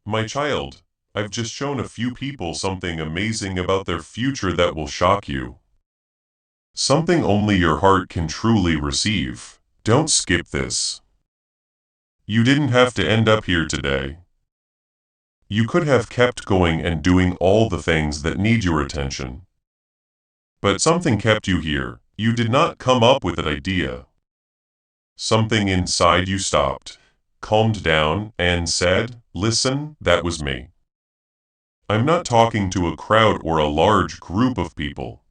My child, I've just shown a few people something amazing about their future that will shock you. Something only your heart can truly receive. Don't skip this. You didn't have to end up here today. You could have kept going and doing all the things that need your attention. But something kept you here. You did not come up with that idea. Something inside you stopped, calmed down, and said, "Listen, that was me." I'm not talking to a crowd or a large group of people.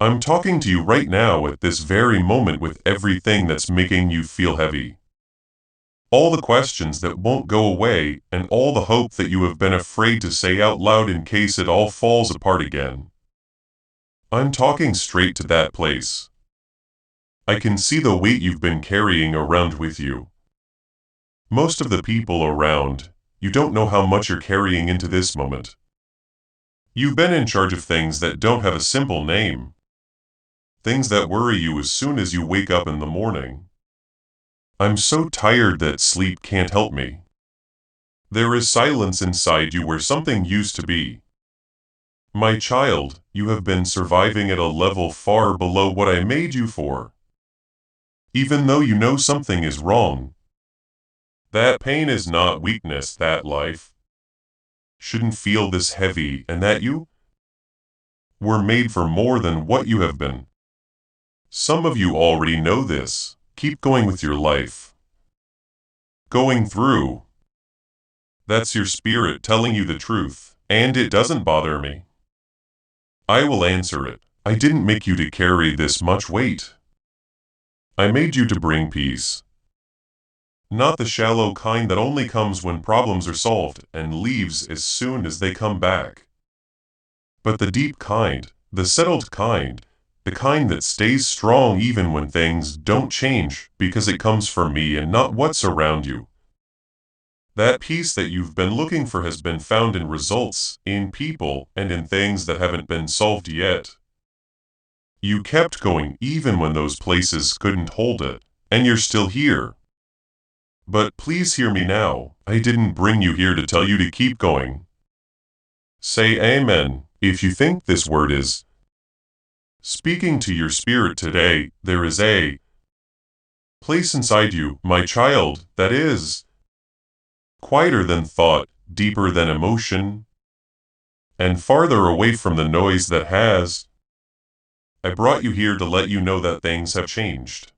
I'm talking to you right now at this very moment with everything that's making you feel heavy. All the questions that won't go away and all the hope that you have been afraid to say out loud in case it all falls apart again. I'm talking straight to that place. I can see the weight you've been carrying around with you. Most of the people around, you don't know how much you're carrying into this moment. You've been in charge of things that don't have a simple name. Things that worry you as soon as you wake up in the morning. I'm so tired that sleep can't help me. There is silence inside you where something used to be. My child, you have been surviving at a level far below what I made you for. Even though you know something is wrong. That pain is not weakness, that life shouldn't feel this heavy, and that you were made for more than what you have been. Some of you already know this. Keep going with your life. Going through. That's your spirit telling you the truth, and it doesn't bother me. I will answer it. I didn't make you to carry this much weight. I made you to bring peace. Not the shallow kind that only comes when problems are solved and leaves as soon as they come back. But the deep kind, the settled kind, the kind that stays strong even when things don't change because it comes from me and not what's around you. That peace that you've been looking for has been found in results, in people, and in things that haven't been solved yet. You kept going even when those places couldn't hold it, and you're still here. But please hear me now. I didn't bring you here to tell you to keep going. Say amen if you think this word is speaking to your spirit today. There is a place inside you, my child, that is quieter than thought, deeper than emotion, and farther away from the noise that has. I brought you here to let you know that things have changed.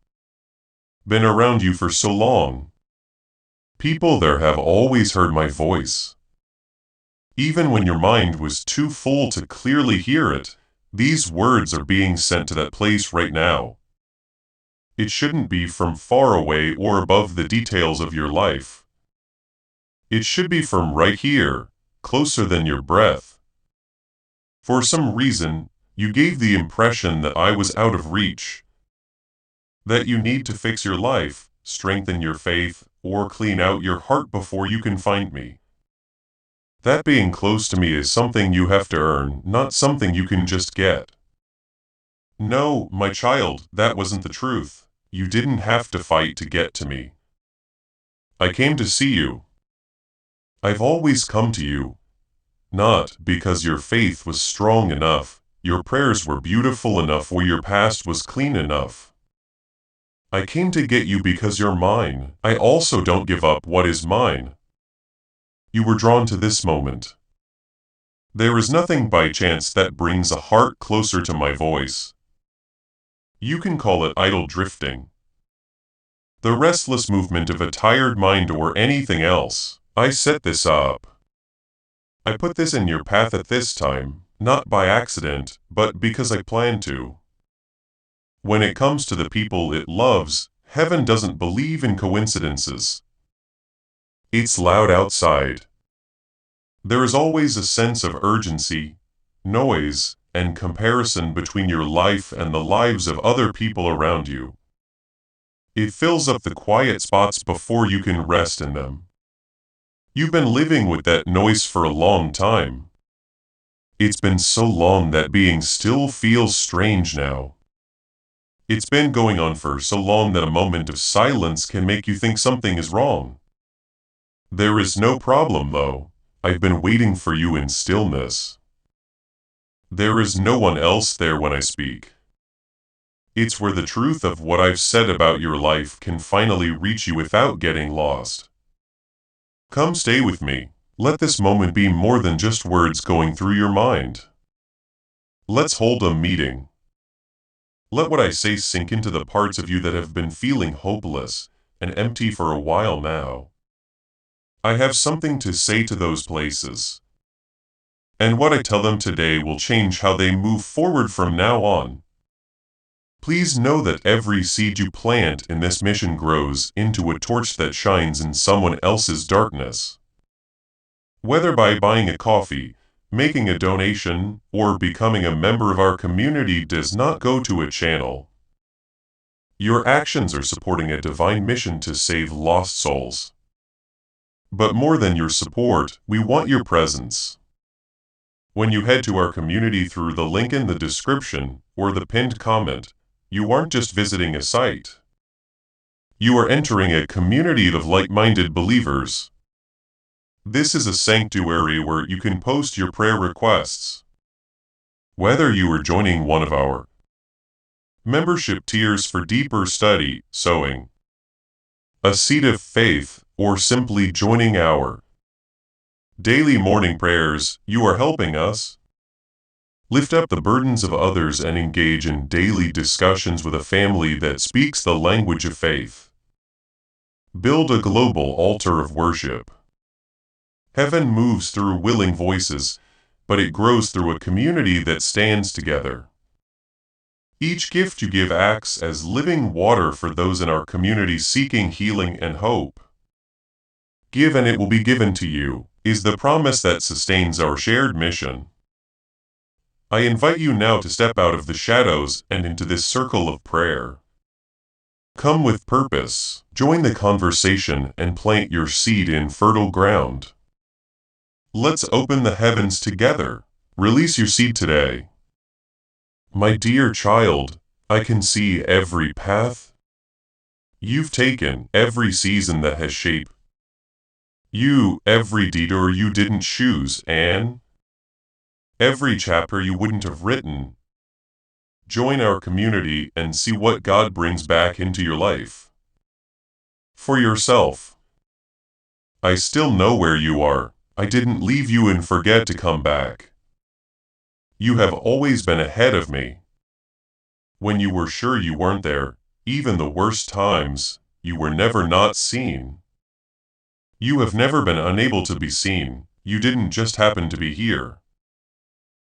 Been around you for so long. People there have always heard my voice. Even when your mind was too full to clearly hear it, these words are being sent to that place right now. It shouldn't be from far away or above the details of your life. It should be from right here, closer than your breath. For some reason, you gave the impression that I was out of reach. That you need to fix your life, strengthen your faith, or clean out your heart before you can find me. That being close to me is something you have to earn, not something you can just get. No, my child, that wasn't the truth. You didn't have to fight to get to me. I came to see you. I've always come to you. Not because your faith was strong enough, your prayers were beautiful enough, or your past was clean enough. I came to get you because you're mine. I also don't give up what is mine. You were drawn to this moment. There is nothing by chance that brings a heart closer to my voice. You can call it idle drifting. The restless movement of a tired mind or anything else. I set this up. I put this in your path at this time, not by accident, but because I planned to. When it comes to the people it loves, heaven doesn't believe in coincidences. It's loud outside. There is always a sense of urgency, noise, and comparison between your life and the lives of other people around you. It fills up the quiet spots before you can rest in them. You've been living with that noise for a long time. It's been so long that being still feels strange now. It's been going on for so long that a moment of silence can make you think something is wrong. There is no problem though. I've been waiting for you in stillness. There is no one else there when I speak. It's where the truth of what I've said about your life can finally reach you without getting lost. Come stay with me. Let this moment be more than just words going through your mind. Let's hold a meeting. Let what I say sink into the parts of you that have been feeling hopeless and empty for a while now. I have something to say to those places. And what I tell them today will change how they move forward from now on. Please know that every seed you plant in this mission grows into a torch that shines in someone else's darkness. Whether by buying a coffee, making a donation, or becoming a member of our community does not go to a channel. Your actions are supporting a divine mission to save lost souls. But more than your support, we want your presence. When you head to our community through the link in the description or the pinned comment, you aren't just visiting a site. You are entering a community of like-minded believers. This is a sanctuary where you can post your prayer requests. Whether you are joining one of our membership tiers for deeper study, sowing a seed of faith, or simply joining our daily morning prayers, you are helping us lift up the burdens of others and engage in daily discussions with a family that speaks the language of faith. Build a global altar of worship. Heaven moves through willing voices, but it grows through a community that stands together. Each gift you give acts as living water for those in our community seeking healing and hope. Give and it will be given to you, is the promise that sustains our shared mission. I invite you now to step out of the shadows and into this circle of prayer. Come with purpose, join the conversation and plant your seed in fertile ground. Let's open the heavens together. Release your seed today. My dear child, I can see every path you've taken, every season that has shaped you, every detour you didn't choose, and every chapter you wouldn't have written. Join our community and see what God brings back into your life. For yourself. I still know where you are. I didn't leave you and forget to come back. You have always been ahead of me. When you were sure you weren't there, even the worst times, you were never not seen. You have never been unable to be seen. You didn't just happen to be here.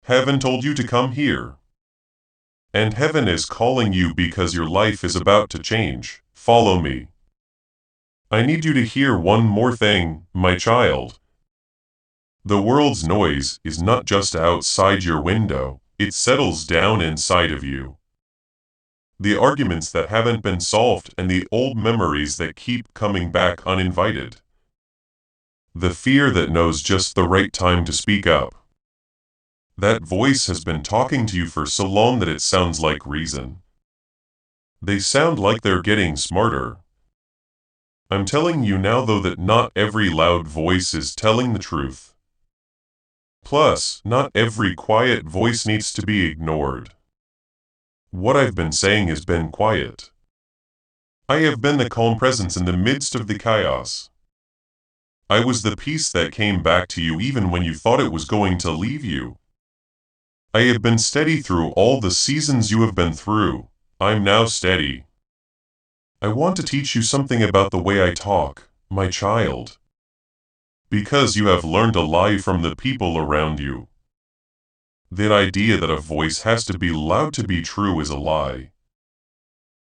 Heaven told you to come here. And heaven is calling you because your life is about to change. Follow me. I need you to hear one more thing, my child. The world's noise is not just outside your window, it settles down inside of you. The arguments that haven't been solved and the old memories that keep coming back uninvited. The fear that knows just the right time to speak up. That voice has been talking to you for so long that it sounds like reason. They sound like they're getting smarter. I'm telling you now though that not every loud voice is telling the truth. Plus, not every quiet voice needs to be ignored. What I've been saying has been quiet. I have been the calm presence in the midst of the chaos. I was the peace that came back to you even when you thought it was going to leave you. I have been steady through all the seasons you have been through. I'm now steady. I want to teach you something about the way I talk, my child. Because you have learned a lie from the people around you. That idea that a voice has to be loud to be true is a lie.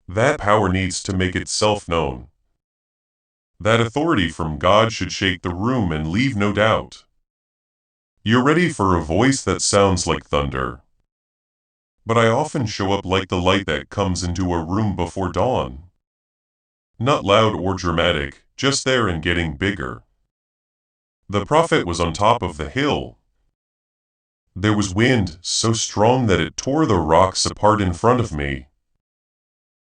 That power needs to make itself known. That authority from God should shake the room and leave no doubt. You're ready for a voice that sounds like thunder. But I often show up like the light that comes into a room before dawn. Not loud or dramatic, just there and getting bigger. The prophet was on top of the hill. There was wind so strong that it tore the rocks apart in front of me.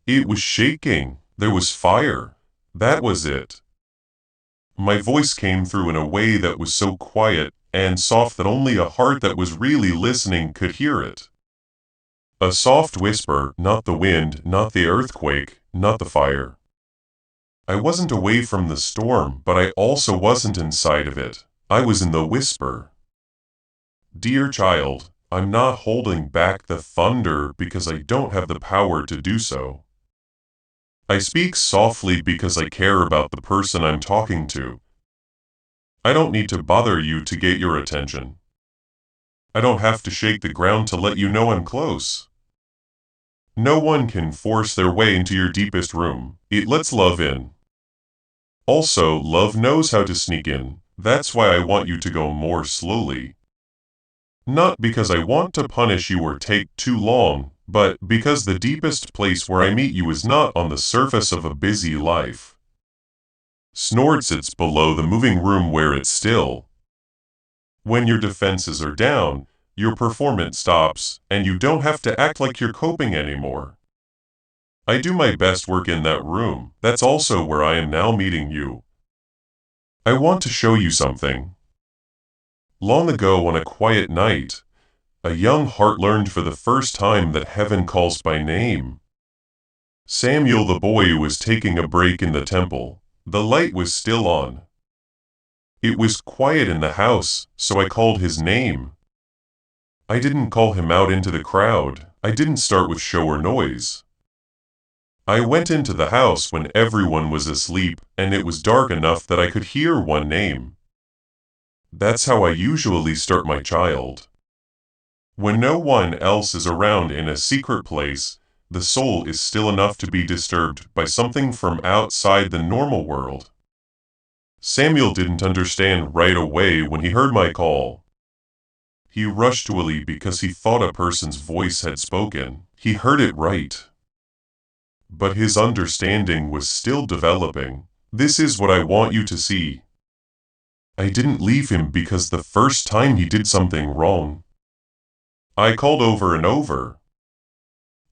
It was shaking. There was fire. That was it. My voice came through in a way that was so quiet and soft that only a heart that was really listening could hear it. A soft whisper, not the wind, not the earthquake, not the fire. I wasn't away from the storm, but I also wasn't inside of it. I was in the whisper. Dear child, I'm not holding back the thunder because I don't have the power to do so. I speak softly because I care about the person I'm talking to. I don't need to bother you to get your attention. I don't have to shake the ground to let you know I'm close. No one can force their way into your deepest room. It lets love in. Also, love knows how to sneak in. That's why I want you to go more slowly. Not because I want to punish you or take too long, but because the deepest place where I meet you is not on the surface of a busy life. Snort sits below the moving room where it's still. When your defenses are down, your performance stops, and you don't have to act like you're coping anymore. I do my best work in that room. That's also where I am now meeting you. I want to show you something. Long ago on a quiet night, a young heart learned for the first time that heaven calls by name. Samuel the boy was taking a break in the temple. The light was still on. It was quiet in the house, so I called his name. I didn't call him out into the crowd. I didn't start with show or noise. I went into the house when everyone was asleep, and it was dark enough that I could hear one name. That's how I usually start my child. When no one else is around in a secret place, the soul is still enough to be disturbed by something from outside the normal world. Samuel didn't understand right away when he heard my call. He rushed to Ali because he thought a person's voice had spoken. He heard it right. But his understanding was still developing. This is what I want you to see. I didn't leave him because the first time he did something wrong. I called over and over.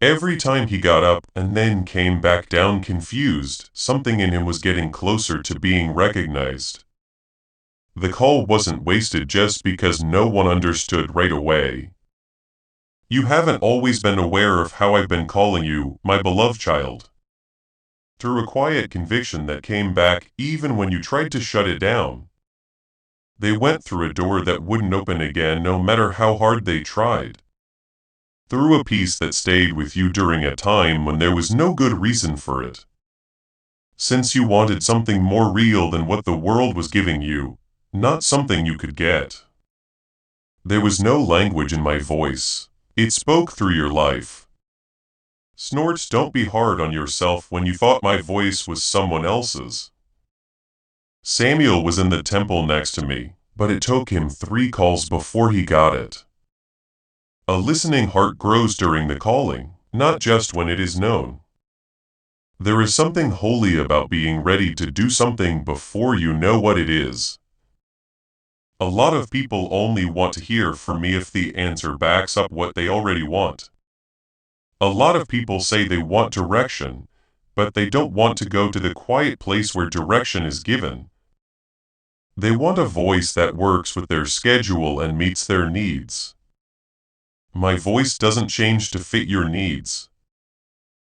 Every time he got up and then came back down confused, something in him was getting closer to being recognized. The call wasn't wasted just because no one understood right away. You haven't always been aware of how I've been calling you, my beloved child. Through a quiet conviction that came back even when you tried to shut it down. They went through a door that wouldn't open again no matter how hard they tried. Through a peace that stayed with you during a time when there was no good reason for it. Since you wanted something more real than what the world was giving you, not something you could get. There was no language in my voice. It spoke through your life. Snorts, don't be hard on yourself when you thought my voice was someone else's. Samuel was in the temple next to me, but it took him 3 calls before he got it. A listening heart grows during the calling, not just when it is known. There is something holy about being ready to do something before you know what it is. A lot of people only want to hear from me if the answer backs up what they already want. A lot of people say they want direction, but they don't want to go to the quiet place where direction is given. They want a voice that works with their schedule and meets their needs. My voice doesn't change to fit your needs.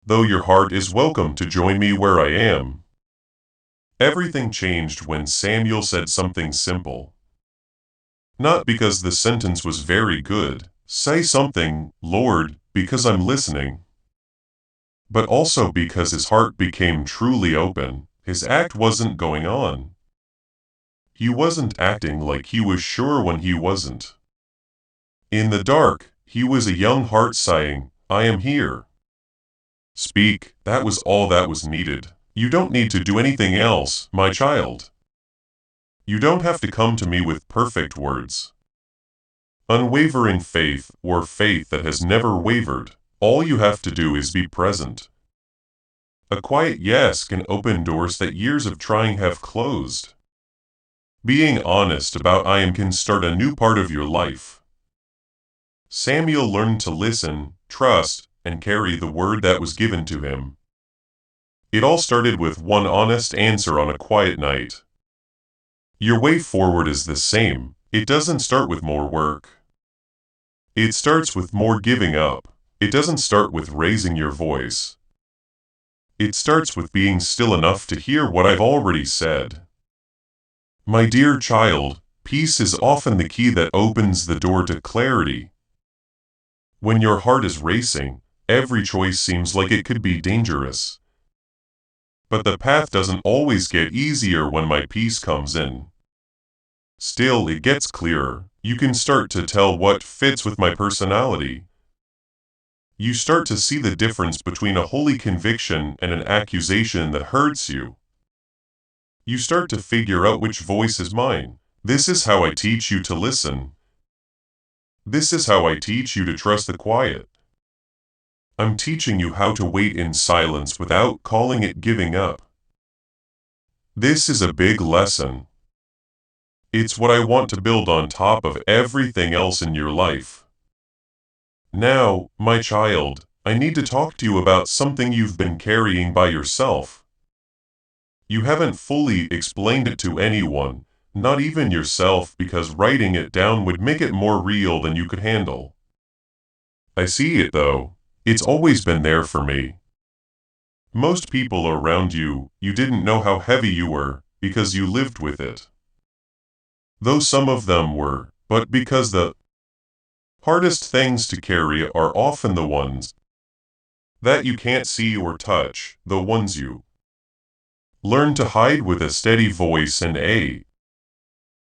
Though your heart is welcome to join me where I am. Everything changed when Samuel said something simple. Not because the sentence was very good, say something, Lord, because I'm listening. But also because his heart became truly open. His act wasn't going on. He wasn't acting like he was sure when he wasn't. In the dark, he was a young heart sighing, I am here. Speak, that was all that was needed. You don't need to do anything else, my child. You don't have to come to me with perfect words. Unwavering faith, or faith that has never wavered, all you have to do is be present. A quiet yes can open doors that years of trying have closed. Being honest about I am can start a new part of your life. Samuel learned to listen, trust, and carry the word that was given to him. It all started with one honest answer on a quiet night. Your way forward is the same. It doesn't start with more work. It starts with more giving up. It doesn't start with raising your voice. It starts with being still enough to hear what I've already said. My dear child, peace is often the key that opens the door to clarity. When your heart is racing, every choice seems like it could be dangerous. But the path doesn't always get easier when my peace comes in. Still, it gets clearer. You can start to tell what fits with my personality. You start to see the difference between a holy conviction and an accusation that hurts you. You start to figure out which voice is mine. This is how I teach you to listen. This is how I teach you to trust the quiet. I'm teaching you how to wait in silence without calling it giving up. This is a big lesson. It's what I want to build on top of everything else in your life. Now, my child, I need to talk to you about something you've been carrying by yourself. You haven't fully explained it to anyone, not even yourself, because writing it down would make it more real than you could handle. I see it though. It's always been there for me. Most people around you, you didn't know how heavy you were, because you lived with it. Though some of them were, but because the hardest things to carry are often the ones that you can't see or touch, the ones you learn to hide with a steady voice and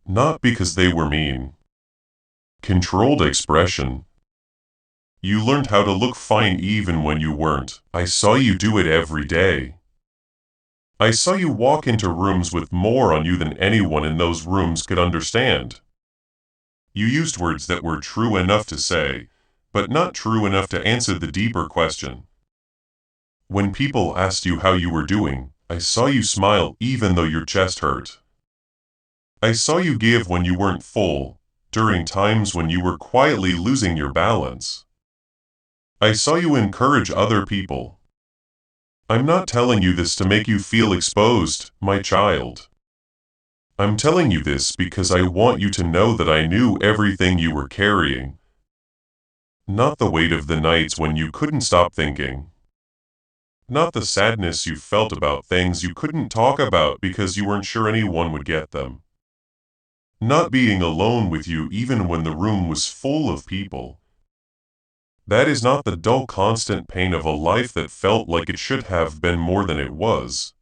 not because they were mean. Controlled expression. You learned how to look fine even when you weren't. I saw you do it every day. I saw you walk into rooms with more on you than anyone in those rooms could understand. You used words that were true enough to say, but not true enough to answer the deeper question. When people asked you how you were doing, I saw you smile even though your chest hurt. I saw you give when you weren't full, during times when you were quietly losing your balance. I saw you encourage other people. I'm not telling you this to make you feel exposed, my child. I'm telling you this because I want you to know that I knew everything you were carrying. Not the weight of the nights when you couldn't stop thinking. Not the sadness you felt about things you couldn't talk about because you weren't sure anyone would get them. Not being alone with you even when the room was full of people. That is not the dull constant pain of a life that felt like it should have been more than it was.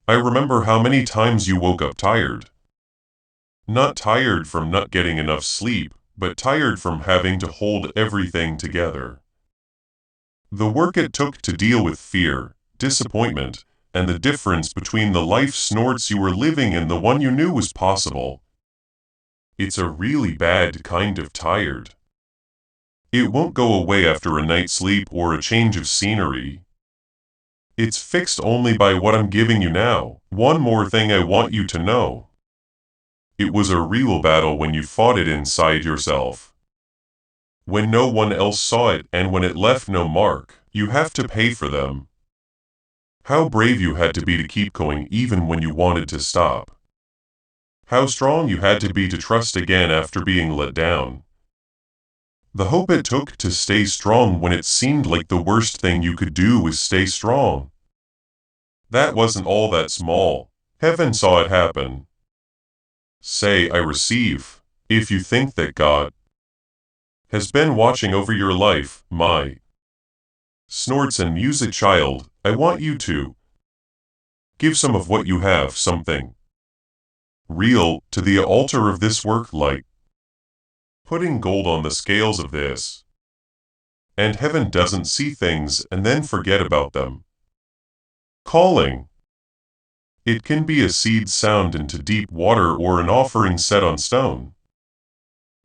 I remember how many times you woke up tired. Not tired from not getting enough sleep, but tired from having to hold everything together. The work it took to deal with fear, disappointment, and the difference between the life snorts you were living and the one you knew was possible. It's a really bad kind of tired. It won't go away after a night's sleep or a change of scenery. It's fixed only by what I'm giving you now. One more thing I want you to know. It was a real battle when you fought it inside yourself. When no one else saw it and when it left no mark, you have to pay for them. How brave you had to be to keep going even when you wanted to stop. How strong you had to be to trust again after being let down. The hope it took to stay strong when it seemed like the worst thing you could do was stay strong. That wasn't all that small. Heaven saw it happen. Say, I receive, if you think that God has been watching over your life, my snorts and music child, I want you to give some of what you have, something real, to the altar of this work, like putting gold on the scales of this. And heaven doesn't see things and then forget about them. Calling. It can be a seed sown into deep water or an offering set on stone.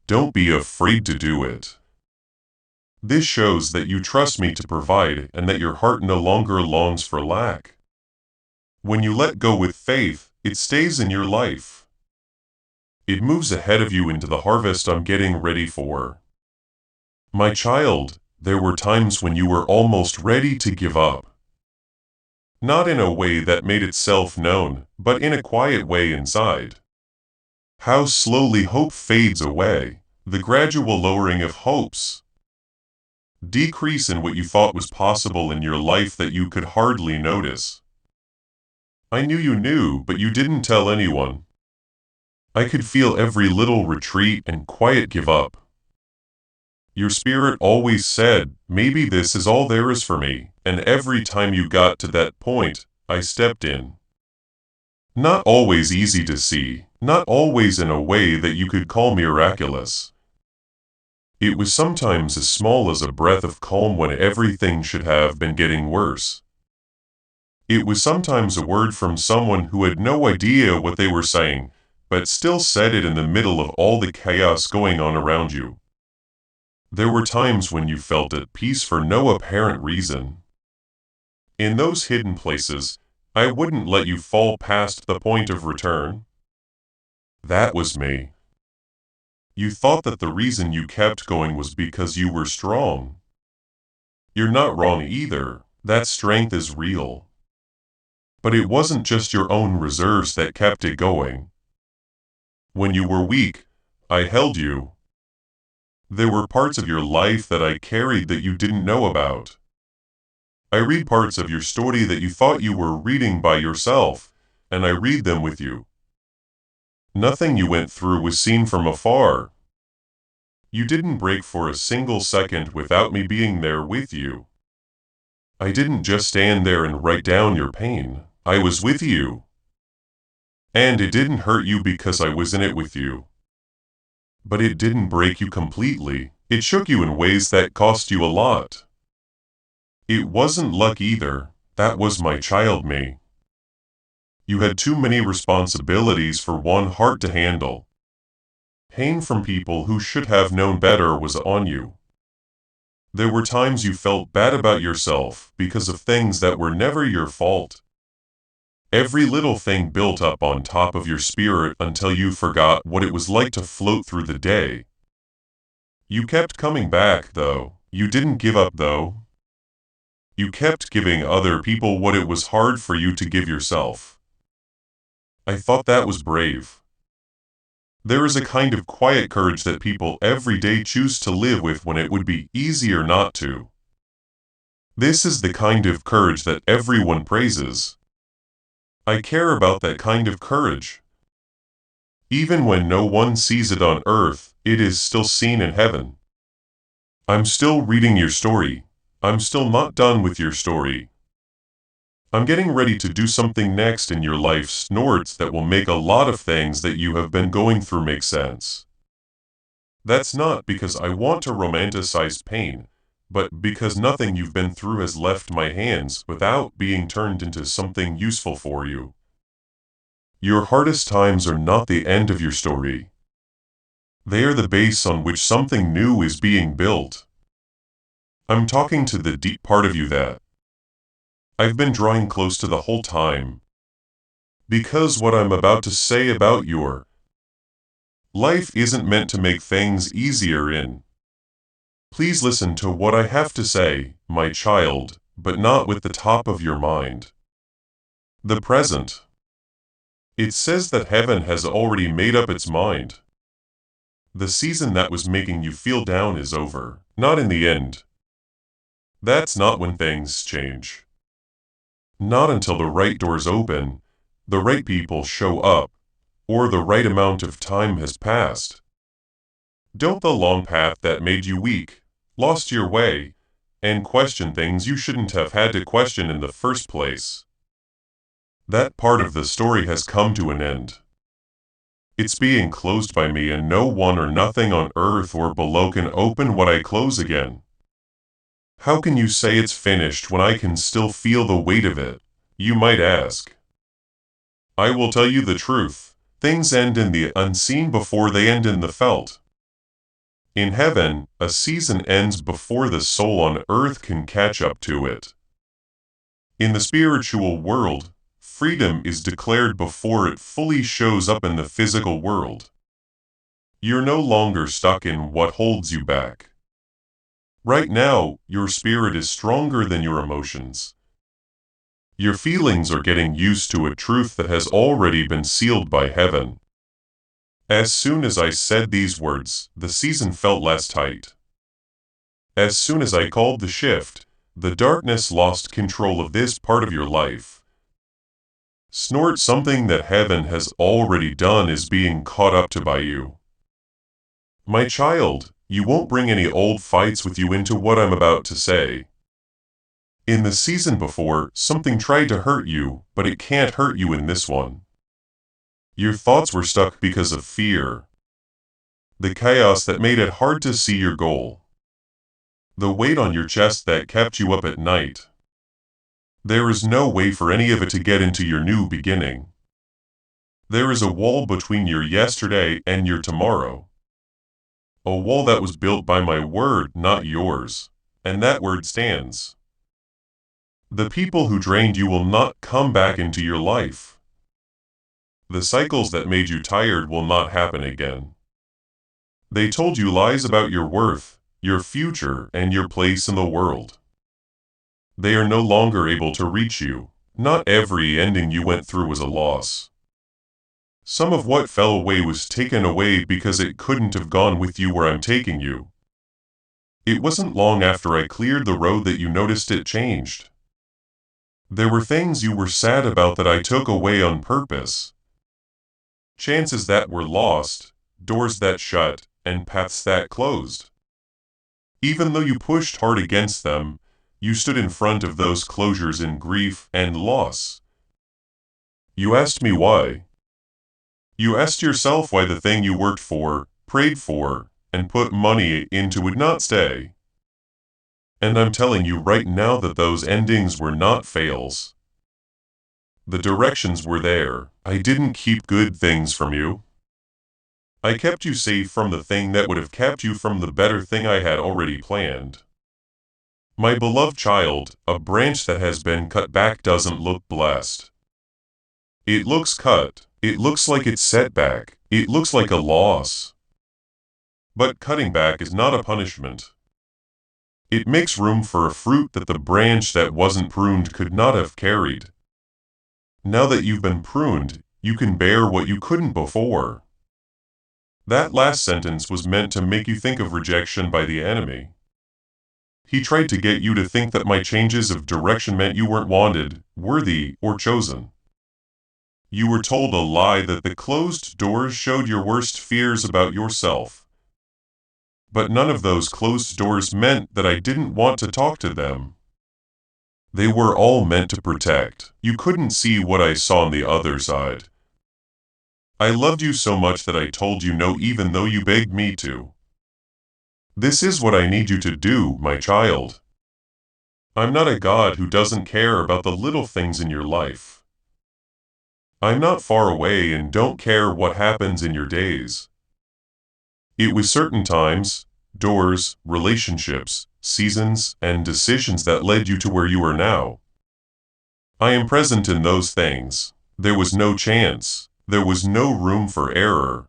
Don't be afraid to do it. This shows that you trust me to provide and that your heart no longer longs for lack. When you let go with faith, it stays in your life. It moves ahead of you into the harvest I'm getting ready for. My child, there were times when you were almost ready to give up. Not in a way that made itself known, but in a quiet way inside. How slowly hope fades away, the gradual lowering of hopes. Decrease in what you thought was possible in your life that you could hardly notice. I knew you knew, but you didn't tell anyone. I could feel every little retreat and quiet give up. Your spirit always said, maybe this is all there is for me, and every time you got to that point, I stepped in. Not always easy to see, not always in a way that you could call miraculous. It was sometimes as small as a breath of calm when everything should have been getting worse. It was sometimes a word from someone who had no idea what they were saying, but still said it in the middle of all the chaos going on around you. There were times when you felt at peace for no apparent reason. In those hidden places, I wouldn't let you fall past the point of return. That was me. You thought that the reason you kept going was because you were strong. You're not wrong either, that strength is real. But it wasn't just your own reserves that kept it going. When you were weak, I held you. There were parts of your life that I carried that you didn't know about. I read parts of your story that you thought you were reading by yourself, and I read them with you. Nothing you went through was seen from afar. You didn't break for a single second without me being there with you. I didn't just stand there and write down your pain, I was with you. And it didn't hurt you because I was in it with you. But it didn't break you completely, it shook you in ways that cost you a lot. It wasn't luck either, that was my child me. You had too many responsibilities for one heart to handle. Pain from people who should have known better was on you. There were times you felt bad about yourself because of things that were never your fault. Every little thing built up on top of your spirit until you forgot what it was like to float through the day. You kept coming back, though. You didn't give up, though. You kept giving other people what it was hard for you to give yourself. I thought that was brave. There is a kind of quiet courage that people every day choose to live with when it would be easier not to. This is the kind of courage that everyone praises. I care about that kind of courage. Even when no one sees it on earth, it is still seen in heaven. I'm still reading your story. I'm still not done with your story. I'm getting ready to do something next in your life, Snorts, that will make a lot of things that you have been going through make sense. That's not because I want to romanticize pain, but because nothing you've been through has left my hands without being turned into something useful for you. Your hardest times are not the end of your story. They are the base on which something new is being built. I'm talking to the deep part of you that I've been drawing close to the whole time. Because what I'm about to say about your life isn't meant to make things easier in. Please listen to what I have to say, my child, but not with the top of your mind. The present. It says that heaven has already made up its mind. The season that was making you feel down is over, not in the end. That's not when things change. Not until the right doors open, the right people show up, or the right amount of time has passed. Don't the long path that made you weak, lost your way, and question things you shouldn't have had to question in the first place. That part of the story has come to an end. It's being closed by me, and no one or nothing on earth or below can open what I close again. How can you say it's finished when I can still feel the weight of it, you might ask? I will tell you the truth, things end in the unseen before they end in the felt. In heaven, a season ends before the soul on earth can catch up to it. In the spiritual world, freedom is declared before it fully shows up in the physical world. You're no longer stuck in what holds you back. Right now, your spirit is stronger than your emotions. Your feelings are getting used to a truth that has already been sealed by heaven. As soon as I said these words, the season felt less tight. As soon as I called the shift, the darkness lost control of this part of your life. Snort, something that heaven has already done is being caught up to by you. My child, you won't bring any old fights with you into what I'm about to say. In the season before, something tried to hurt you, but it can't hurt you in this one. Your thoughts were stuck because of fear. The chaos that made it hard to see your goal. The weight on your chest that kept you up at night. There is no way for any of it to get into your new beginning. There is a wall between your yesterday and your tomorrow. A wall that was built by my word, not yours, and that word stands. The people who drained you will not come back into your life. The cycles that made you tired will not happen again. They told you lies about your worth, your future, and your place in the world. They are no longer able to reach you. Not every ending you went through was a loss. Some of what fell away was taken away because it couldn't have gone with you where I'm taking you. It wasn't long after I cleared the road that you noticed it changed. There were things you were sad about that I took away on purpose. Chances that were lost, doors that shut, and paths that closed. Even though you pushed hard against them, you stood in front of those closures in grief and loss. You asked me why. You asked yourself why the thing you worked for, prayed for, and put money into would not stay. And I'm telling you right now that those endings were not fails. The directions were there. I didn't keep good things from you. I kept you safe from the thing that would have kept you from the better thing I had already planned. My beloved child, a branch that has been cut back doesn't look blessed. It looks cut. It looks like it's set back. It looks like a loss. But cutting back is not a punishment. It makes room for a fruit that the branch that wasn't pruned could not have carried. Now that you've been pruned, you can bear what you couldn't before. That last sentence was meant to make you think of rejection by the enemy. He tried to get you to think that my changes of direction meant you weren't wanted, worthy, or chosen. You were told a lie that the closed doors showed your worst fears about yourself. But none of those closed doors meant that I didn't want to talk to them. They were all meant to protect. You couldn't see what I saw on the other side. I loved you so much that I told you no even though you begged me to. This is what I need you to do, my child. I'm not a God who doesn't care about the little things in your life. I'm not far away and don't care what happens in your days. It was certain times, doors, relationships, seasons, and decisions that led you to where you are now. I am present in those things. There was no chance. There was no room for error.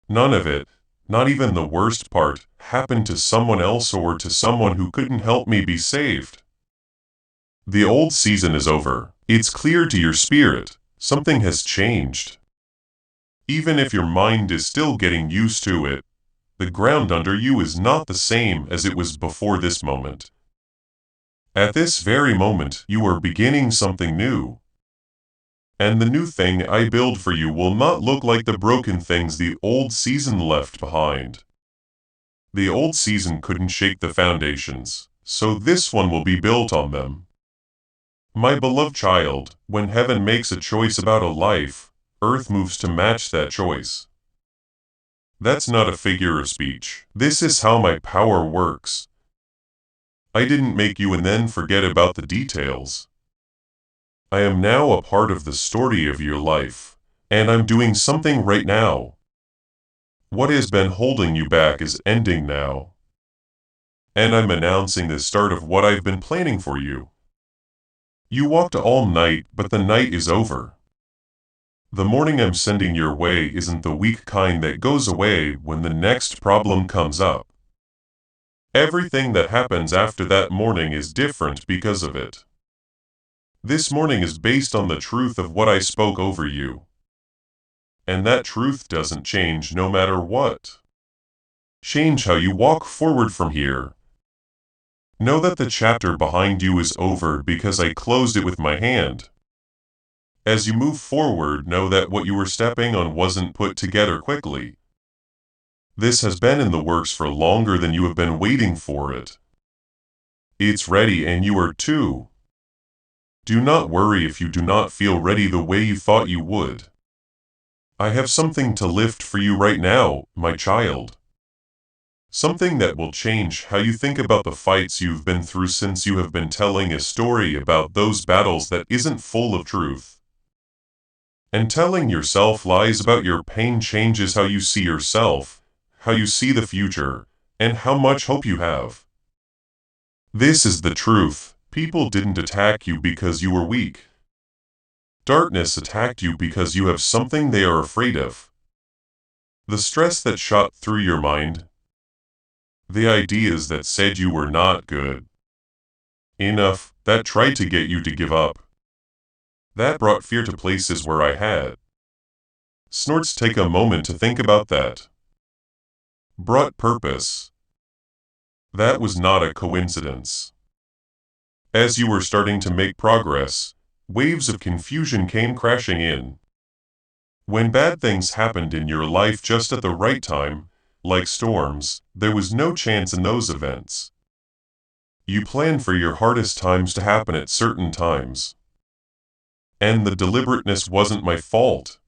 None of it, not even the worst part, happened to someone else or to someone who couldn't help me be saved. The old season is over. It's clear to your spirit. Something has changed. Even if your mind is still getting used to it, the ground under you is not the same as it was before this moment. At this very moment, you are beginning something new. And the new thing I build for you will not look like the broken things the old season left behind. The old season couldn't shake the foundations, so this one will be built on them. My beloved child, when heaven makes a choice about a life, earth moves to match that choice. That's not a figure of speech. This is how my power works. I didn't make you and then forget about the details. I am now a part of the story of your life, and I'm doing something right now. What has been holding you back is ending now. And I'm announcing the start of what I've been planning for you. You walked all night, but the night is over. The morning I'm sending your way isn't the weak kind that goes away when the next problem comes up. Everything that happens after that morning is different because of it. This morning is based on the truth of what I spoke over you. and that truth doesn't change no matter what. Change how you walk forward from here. Know that the chapter behind you is over because I closed it with my hand. As you move forward, know that what you were stepping on wasn't put together quickly. This has been in the works for longer than you have been waiting for it. It's ready and you are too. Do not worry if you do not feel ready the way you thought you would. I have something to lift for you right now, my child. Something that will change how you think about the fights you've been through since you have been telling a story about those battles that isn't full of truth. And telling yourself lies about your pain changes how you see yourself, how you see the future, and how much hope you have. This is the truth. People didn't attack you because you were weak. Darkness attacked you because you have something they are afraid of. The stress that shot through your mind. The ideas that said you were not good enough, that tried to get you to give up. That brought fear to places where I had. Snorts, take a moment to think about that. Brought purpose. That was not a coincidence. As you were starting to make progress, waves of confusion came crashing in. When bad things happened in your life just at the right time, like storms, there was no chance in those events. You planned for your hardest times to happen at certain times. And the deliberateness wasn't my fault.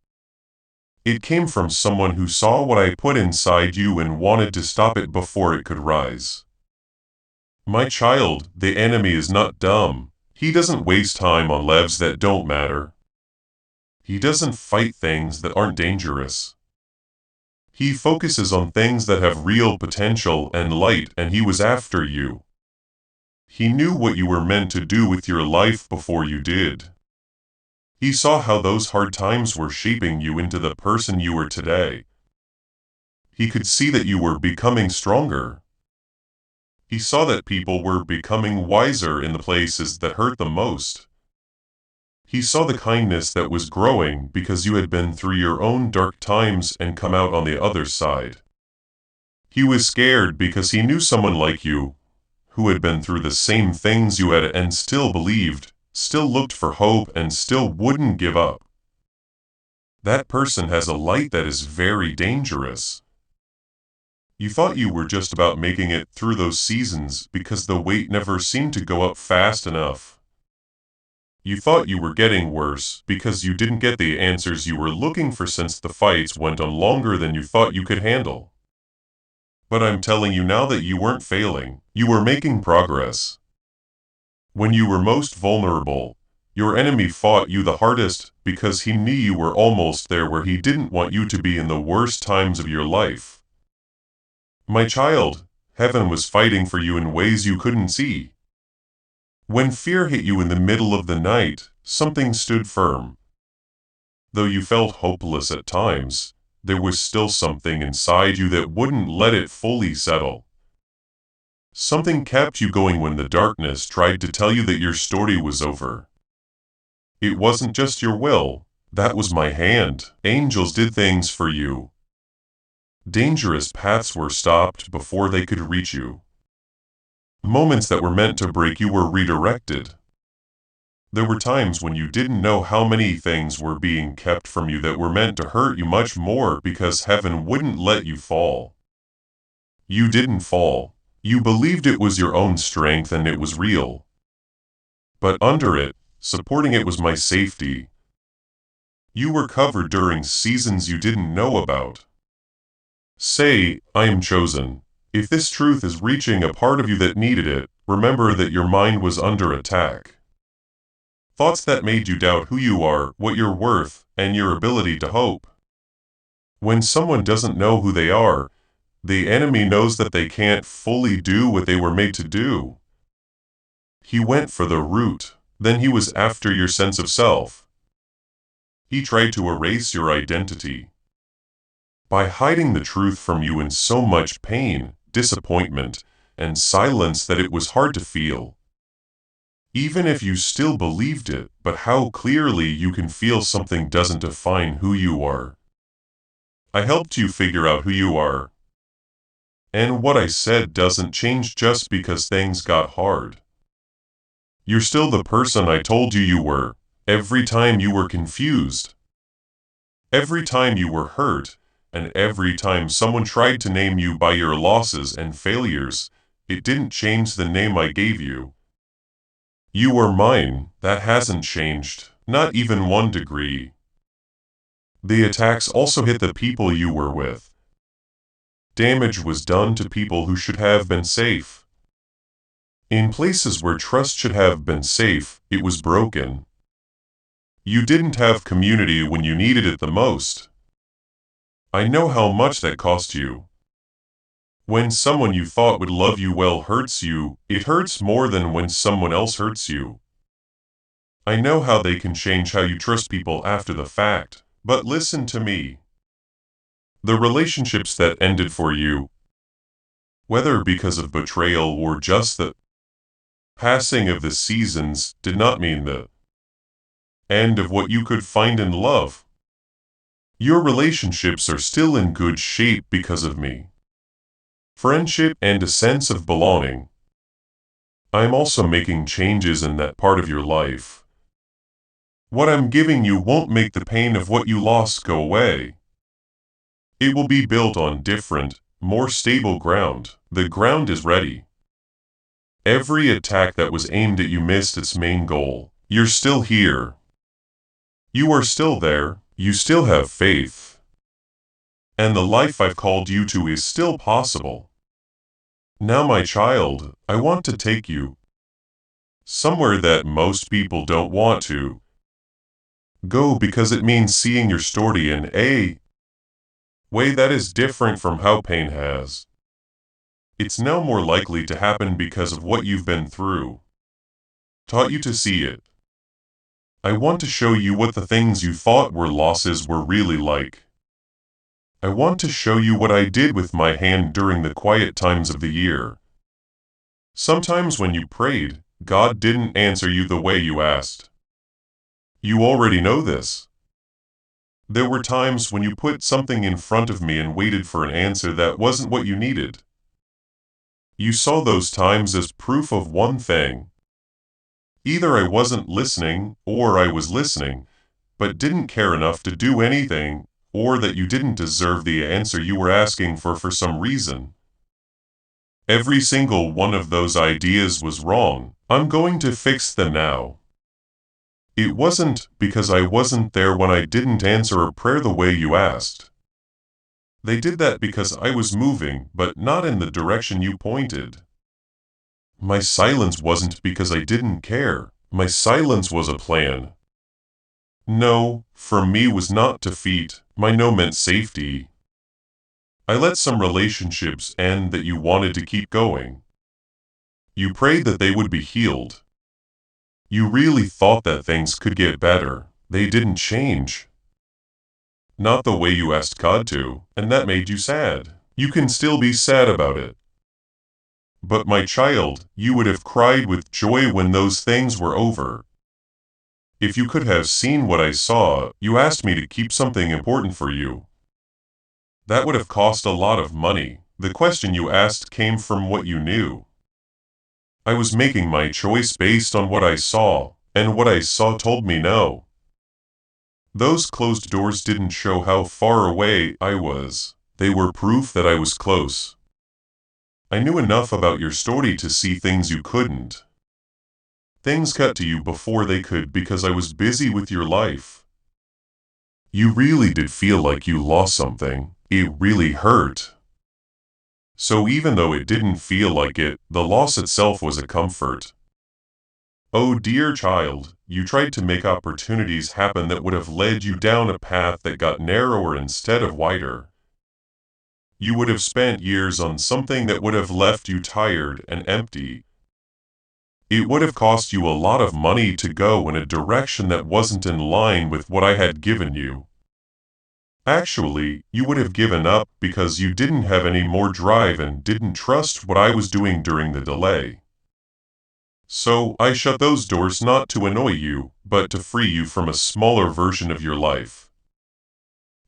It came from someone who saw what I put inside you and wanted to stop it before it could rise. My child, the enemy is not dumb. He doesn't waste time on levs that don't matter. He doesn't fight things that aren't dangerous. He focuses on things that have real potential and light, and he was after you. He knew what you were meant to do with your life before you did. He saw how those hard times were shaping you into the person you are today. He could see that you were becoming stronger. He saw that people were becoming wiser in the places that hurt them most. He saw the kindness that was growing because you had been through your own dark times and come out on the other side. He was scared because he knew someone like you, who had been through the same things you had and still believed, still looked for hope and still wouldn't give up. That person has a light that is very dangerous. You thought you were just about making it through those seasons because the weight never seemed to go up fast enough. You thought you were getting worse because you didn't get the answers you were looking for since the fights went on longer than you thought you could handle. But I'm telling you now that you weren't failing, you were making progress. When you were most vulnerable, your enemy fought you the hardest because he knew you were almost there where he didn't want you to be in the worst times of your life. My child, heaven was fighting for you in ways you couldn't see. When fear hit you in the middle of the night, something stood firm. Though you felt hopeless at times, there was still something inside you that wouldn't let it fully settle. Something kept you going when the darkness tried to tell you that your story was over. It wasn't just your will, that was my hand. Angels did things for you. Dangerous paths were stopped before they could reach you. Moments that were meant to break you were redirected. There were times when you didn't know how many things were being kept from you that were meant to hurt you much more because heaven wouldn't let you fall. You didn't fall. You believed it was your own strength and it was real. But under it, supporting it was my safety. You were covered during seasons you didn't know about. Say, I am chosen. If this truth is reaching a part of you that needed it, remember that your mind was under attack. Thoughts that made you doubt who you are, what you're worth, and your ability to hope. When someone doesn't know who they are, the enemy knows that they can't fully do what they were made to do. He went for the root, then he was after your sense of self. He tried to erase your identity. By hiding the truth from you in so much pain, disappointment, and silence that it was hard to feel. Even if you still believed it, but how clearly you can feel something doesn't define who you are. I helped you figure out who you are. And what I said doesn't change just because things got hard. You're still the person I told you you were, every time you were confused, every time you were hurt, and every time someone tried to name you by your losses and failures. It didn't change the name I gave you. You are mine. That hasn't changed, not even 1 degree. The attacks also hit the people you were with. Damage was done to people who should have been safe. In places where trust should have been safe, it was broken. You didn't have community when you needed it the most. I know how much that cost you. When someone you thought would love you well hurts you, it hurts more than when someone else hurts you. I know how they can change how you trust people after the fact, but listen to me. The relationships that ended for you, whether because of betrayal or just the passing of the seasons, did not mean the end of what you could find in love. Your relationships are still in good shape because of me. Friendship and a sense of belonging. I'm also making changes in that part of your life. What I'm giving you won't make the pain of what you lost go away. It will be built on different, more stable ground. The ground is ready. Every attack that was aimed at you missed its main goal. You're still here. You are still there. You still have faith. And the life I've called you to is still possible. Now, my child, I want to take you somewhere that most people don't want to go because it means seeing your story in a way that is different from how pain has. It's now more likely to happen because of what you've been through. Taught you to see it. I want to show you what the things you thought were losses were really like. I want to show you what I did with my hand during the quiet times of the year. Sometimes when you prayed, God didn't answer you the way you asked. You already know this. There were times when you put something in front of me and waited for an answer that wasn't what you needed. You saw those times as proof of one thing. Either I wasn't listening, or I was listening, but didn't care enough to do anything, or that you didn't deserve the answer you were asking for some reason. Every single one of those ideas was wrong. I'm going to fix them now. It wasn't because I wasn't there when I didn't answer a prayer the way you asked. They did that because I was moving, but not in the direction you pointed. My silence wasn't because I didn't care. My silence was a plan. No, for me was not defeat. My no meant safety. I let some relationships end that you wanted to keep going. You prayed that they would be healed. You really thought that things could get better. They didn't change. Not the way you asked God to, and that made you sad. You can still be sad about it. But my child, you would have cried with joy when those things were over. If you could have seen what I saw, you asked me to keep something important for you. That would have cost a lot of money. The question you asked came from what you knew. I was making my choice based on what I saw, and what I saw told me no. Those closed doors didn't show how far away I was. They were proof that I was close. I knew enough about your story to see things you couldn't. Things got to you before they could because I was busy with your life. You really did feel like you lost something. It really hurt. So even though it didn't feel like it, the loss itself was a comfort. Oh dear child, you tried to make opportunities happen that would have led you down a path that got narrower instead of wider. You would have spent years on something that would have left you tired and empty. It would have cost you a lot of money to go in a direction that wasn't in line with what I had given you. Actually, you would have given up because you didn't have any more drive and didn't trust what I was doing during the delay. So, I shut those doors not to annoy you, but to free you from a smaller version of your life.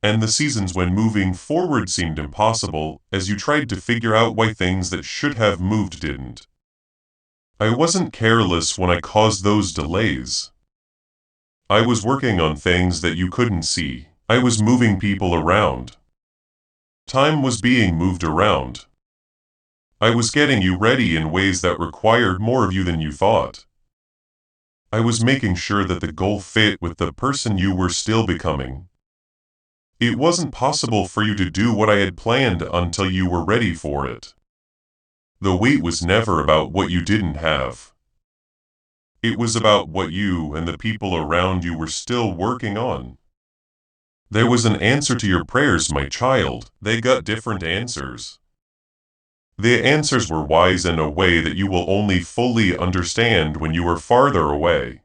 and the seasons when moving forward seemed impossible as you tried to figure out why things that should have moved didn't. I wasn't careless when I caused those delays. I was working on things that you couldn't see. I was moving people around. Time was being moved around. I was getting you ready in ways that required more of you than you thought. I was making sure that the goal fit with the person you were still becoming. It wasn't possible for you to do what I had planned until you were ready for it. The wait was never about what you didn't have. It was about what you and the people around you were still working on. There was an answer to your prayers, my child. They got different answers. The answers were wise in a way that you will only fully understand when you are farther away.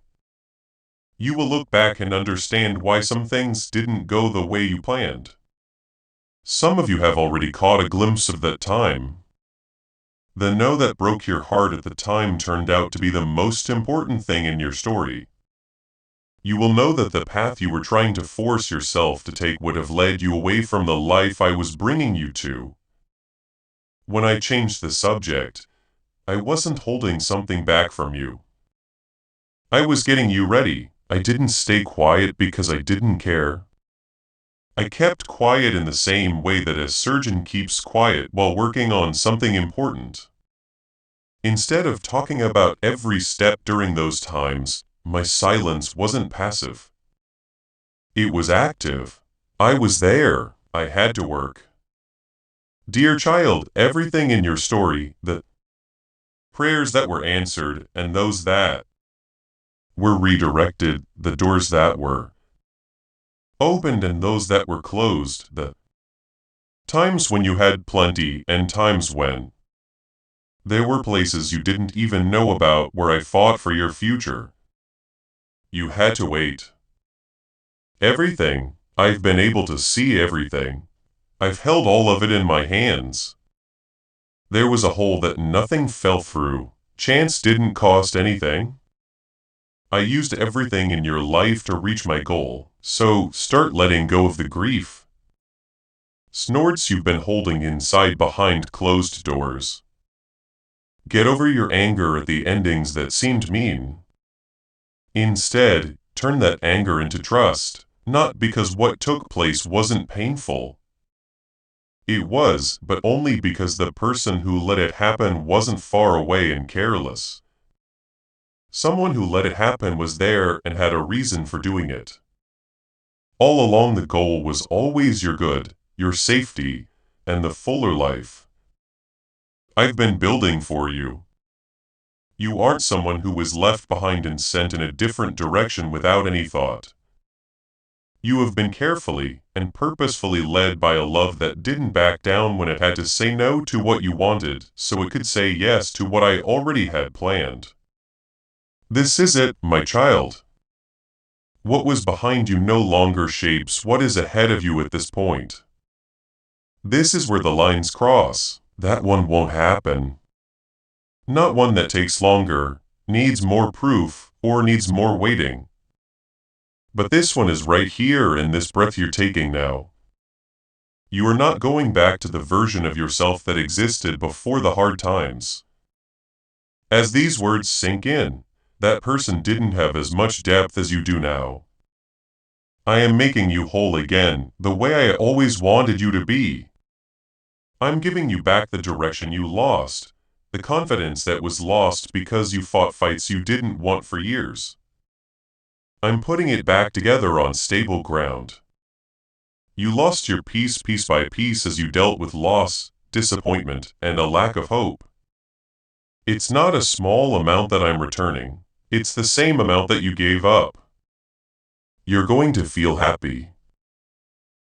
You will look back and understand why some things didn't go the way you planned. Some of you have already caught a glimpse of that time. The no that broke your heart at the time turned out to be the most important thing in your story. You will know that the path you were trying to force yourself to take would have led you away from the life I was bringing you to. When I changed the subject, I wasn't holding something back from you. I was getting you ready. I didn't stay quiet because I didn't care. I kept quiet in the same way that a surgeon keeps quiet while working on something important. Instead of talking about every step during those times, my silence wasn't passive. It was active. I was there. I had to work. Dear child, everything in your story, the prayers that were answered and those that were redirected, the doors that were opened and those that were closed, the times when you had plenty and times when there were places you didn't even know about where I fought for your future. You had to wait. Everything. I've been able to see everything. I've held all of it in my hands. There was a hole that nothing fell through. Chance didn't cost anything. I used everything in your life to reach my goal, so start letting go of the grief. Snorts you've been holding inside behind closed doors. Get over your anger at the endings that seemed mean. Instead, turn that anger into trust, not because what took place wasn't painful. It was, but only because the person who let it happen wasn't far away and careless. Someone who let it happen was there and had a reason for doing it. All along the goal was always your good, your safety, and the fuller life. I've been building for you. You aren't someone who was left behind and sent in a different direction without any thought. You have been carefully and purposefully led by a love that didn't back down when it had to say no to what you wanted, so it could say yes to what I already had planned. This is it, my child. What was behind you no longer shapes what is ahead of you at this point. This is where the lines cross. That one won't happen. Not one that takes longer, needs more proof, or needs more waiting. But this one is right here in this breath you're taking now. You are not going back to the version of yourself that existed before the hard times. As these words sink in, that person didn't have as much depth as you do now. I am making you whole again, the way I always wanted you to be. I'm giving you back the direction you lost, the confidence that was lost because you fought fights you didn't want for years. I'm putting it back together on stable ground. You lost your peace piece by piece as you dealt with loss, disappointment, and a lack of hope. It's not a small amount that I'm returning. It's the same amount that you gave up. You're going to feel happy.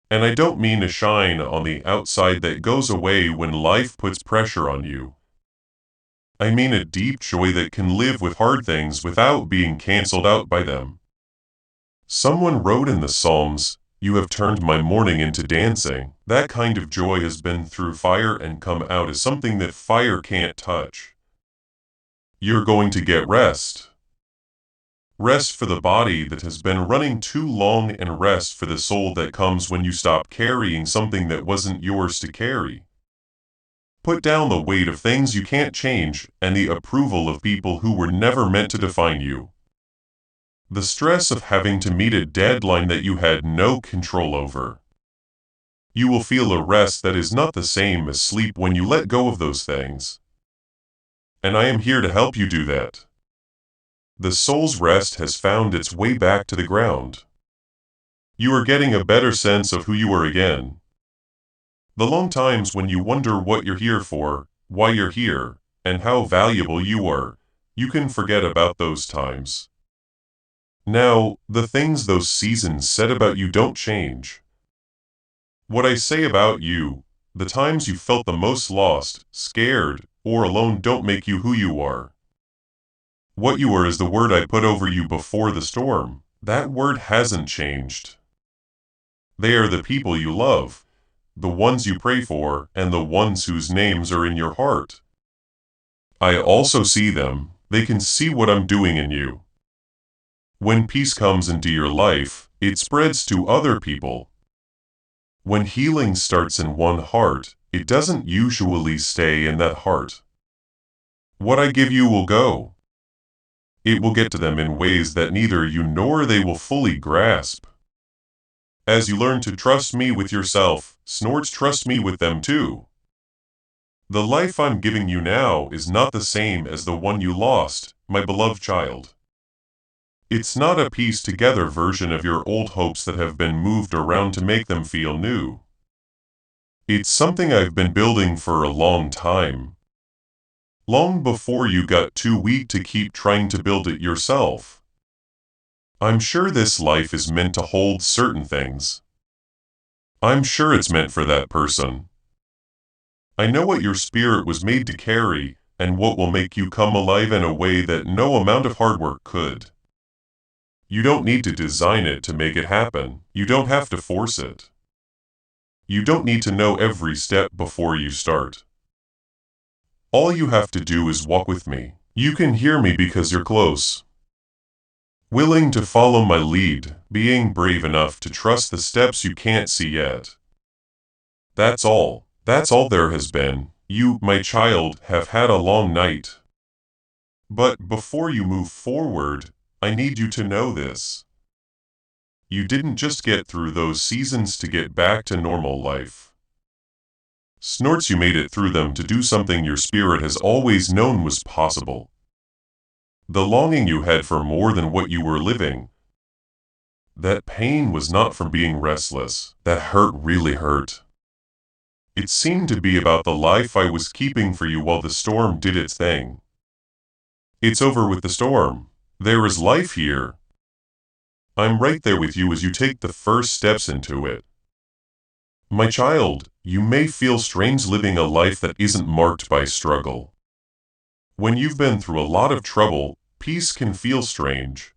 And I don't mean a shine on the outside that goes away when life puts pressure on you. I mean a deep joy that can live with hard things without being canceled out by them. Someone wrote in the Psalms, "You have turned my mourning into dancing." That kind of joy has been through fire and come out as something that fire can't touch. You're going to get rest. Rest for the body that has been running too long, and rest for the soul that comes when you stop carrying something that wasn't yours to carry. Put down the weight of things you can't change and the approval of people who were never meant to define you. The stress of having to meet a deadline that you had no control over. You will feel a rest that is not the same as sleep when you let go of those things. And I am here to help you do that. The soul's rest has found its way back to the ground. You are getting a better sense of who you are again. The long times when you wonder what you're here for, why you're here, and how valuable you are, you can forget about those times. Now, the things those seasons said about you don't change. What I say about you, the times you felt the most lost, scared, or alone don't make you who you are. What you are is the word I put over you before the storm. That word hasn't changed. They are the people you love, the ones you pray for, and the ones whose names are in your heart. I also see them. They can see what I'm doing in you. When peace comes into your life, it spreads to other people. When healing starts in one heart, it doesn't usually stay in that heart. What I give you will go. It will get to them in ways that neither you nor they will fully grasp. As you learn to trust me with yourself, Snorts, trust me with them too. The life I'm giving you now is not the same as the one you lost, my beloved child. It's not a pieced-together version of your old hopes that have been moved around to make them feel new. It's something I've been building for a long time. Long before you got too weak to keep trying to build it yourself. I'm sure this life is meant to hold certain things. I'm sure it's meant for that person. I know what your spirit was made to carry, and what will make you come alive in a way that no amount of hard work could. You don't need to design it to make it happen. You don't have to force it. You don't need to know every step before you start. All you have to do is walk with me. You can hear me because you're close. Willing to follow my lead, being brave enough to trust the steps you can't see yet. That's all. That's all there has been. You, my child, have had a long night. But before you move forward, I need you to know this. You didn't just get through those seasons to get back to normal life. Snorts, you made it through them to do something your spirit has always known was possible. The longing you had for more than what you were living. That pain was not from being restless. That hurt really hurt. It seemed to be about the life I was keeping for you while the storm did its thing. It's over with the storm. There is life here. I'm right there with you as you take the first steps into it. My child, you may feel strange living a life that isn't marked by struggle. When you've been through a lot of trouble, peace can feel strange.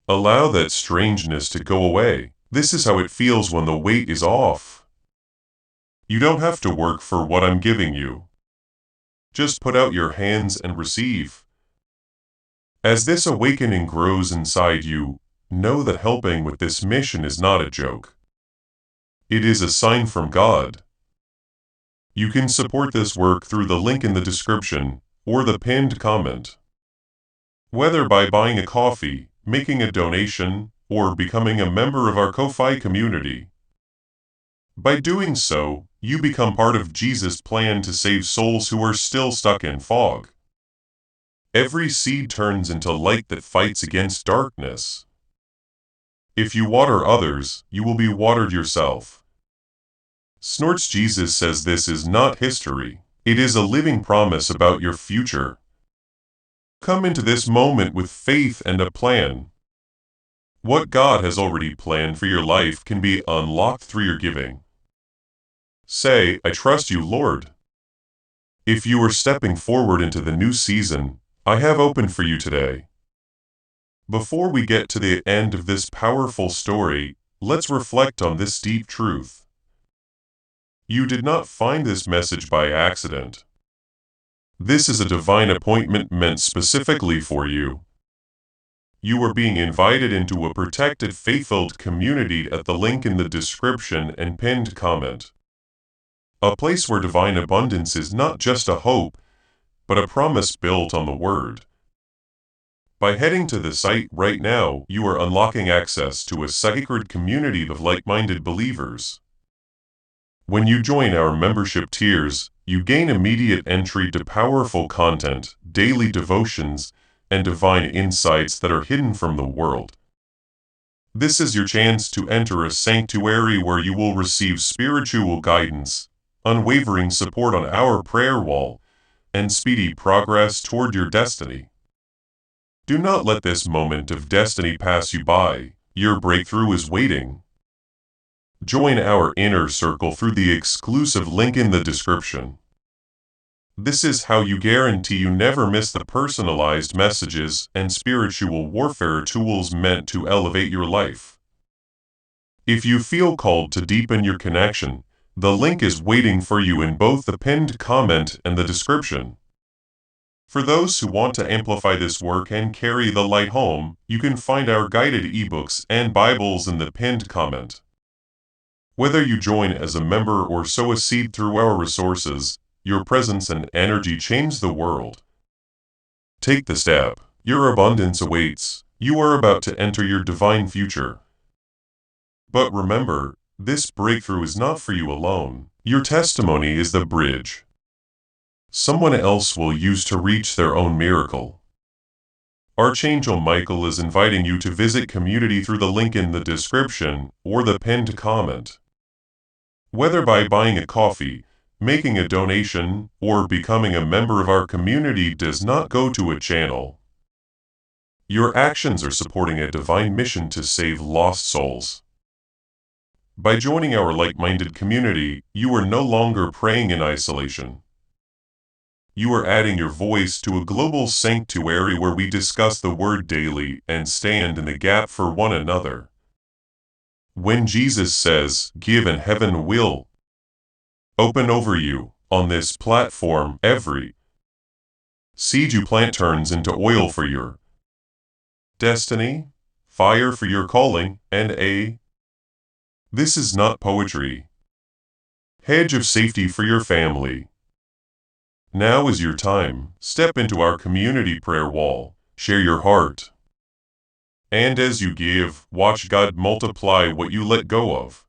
Allow that strangeness to go away. This is how it feels when the weight is off. You don't have to work for what I'm giving you. Just put out your hands and receive. As this awakening grows inside you, know that helping with this mission is not a joke. It is a sign from God. You can support this work through the link in the description or the pinned comment. Whether by buying a coffee, making a donation, or becoming a member of our Ko-Fi community. By doing so, you become part of Jesus' plan to save souls who are still stuck in fog. Every seed turns into light that fights against darkness. If you water others, you will be watered yourself. Snorts, Jesus says this is not history. It is a living promise about your future. Come into this moment with faith and a plan. What God has already planned for your life can be unlocked through your giving. Say, I trust you, Lord. If you are stepping forward into the new season, I have opened for you today. Before we get to the end of this powerful story, let's reflect on this deep truth. You did not find this message by accident. This is a divine appointment meant specifically for you. you are being invited into a protected, faith-filled community at the link in the description and pinned comment. A place where divine abundance is not just a hope, but a promise built on the Word. By heading to the site right now, you are unlocking access to a sacred community of like-minded believers. When you join our membership tiers, you gain immediate entry to powerful content, daily devotions, and divine insights that are hidden from the world. This is your chance to enter a sanctuary where you will receive spiritual guidance, unwavering support on our prayer wall, and speedy progress toward your destiny. Do not let this moment of destiny pass you by. Your breakthrough is waiting. Join our inner circle through the exclusive link in the description. This is how you guarantee you never miss the personalized messages and spiritual warfare tools meant to elevate your life. If you feel called to deepen your connection, the link is waiting for you in both the pinned comment and the description. For those who want to amplify this work and carry the light home, you can find our guided ebooks and Bibles in the pinned comment. Whether you join as a member or sow a seed through our resources, your presence and energy change the world. Take the step. Your abundance awaits. You are about to enter your divine future. But remember, this breakthrough is not for you alone. Your testimony is the bridge someone else will use to reach their own miracle. Archangel Michael is inviting you to visit community through the link in the description or the pinned comment. Whether by buying a coffee, making a donation, or becoming a member of our community does not go to a channel. Your actions are supporting a divine mission to save lost souls. By joining our like-minded community, you are no longer praying in isolation. You are adding your voice to a global sanctuary where we discuss the Word daily and stand in the gap for one another. When Jesus says, "Give and heaven will open over you," on this platform, every seed you plant turns into oil for your destiny, fire for your calling, and this is not poetry. Hedge of safety for your family. Now is your time. Step into our community prayer wall. Share your heart. And as you give, watch God multiply what you let go of.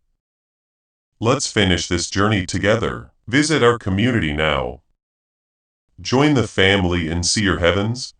Let's finish this journey together. Visit our community now. Join the family and see your heavens.